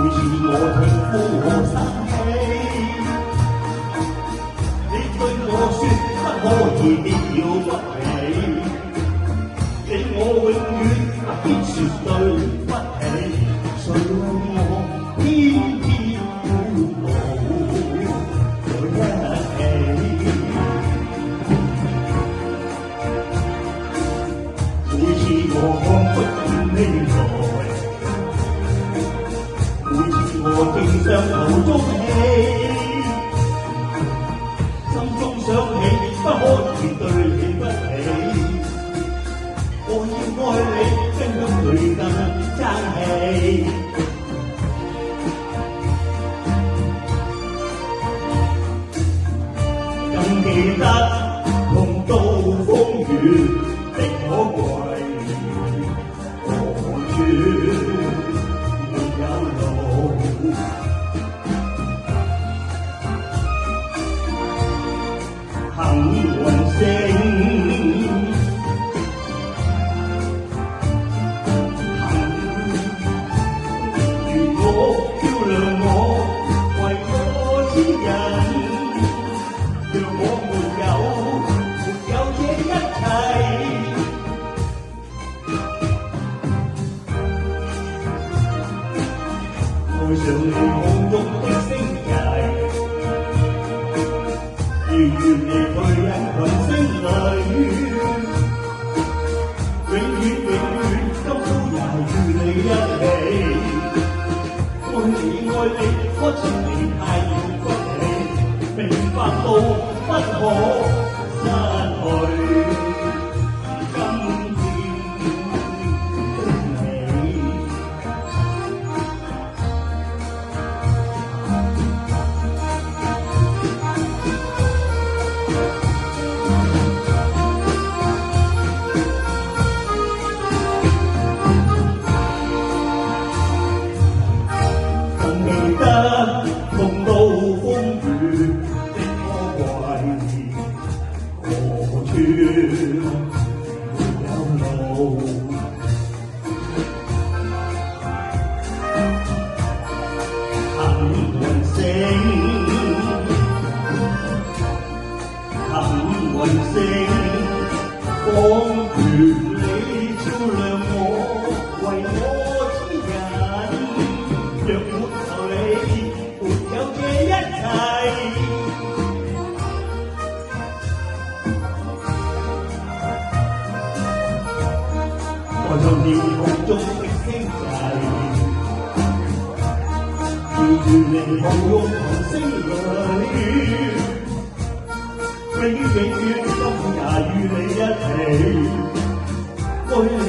次我聽呼我生氣，你對我說不可以，必要不起，令我永遠必說對不起，誰為我偏偏苦惱在一起？每次我看不見未來，每次我正上頭中氣，心中想起不可以對你不起，我要愛你跟跟佢更爭氣，更記得同渡風雨的可貴，何處沒有路？幸運星，如我照亮我，為我指引，讓我沒有這一切。愛上你夢中的星際，遙遠地去人群聲裏，永遠今宵也與你一起。愛你可情你太了不起，明白到不可失去。今天的你，更記得同渡風雨的可貴，何處沒有路？幸運星，幸運星，光源你照亮我，為我指引。若沒有你，沒有這一切。愛上了夢中的星際，遙遠地望用群星裏，永遠今也與你一起。愛你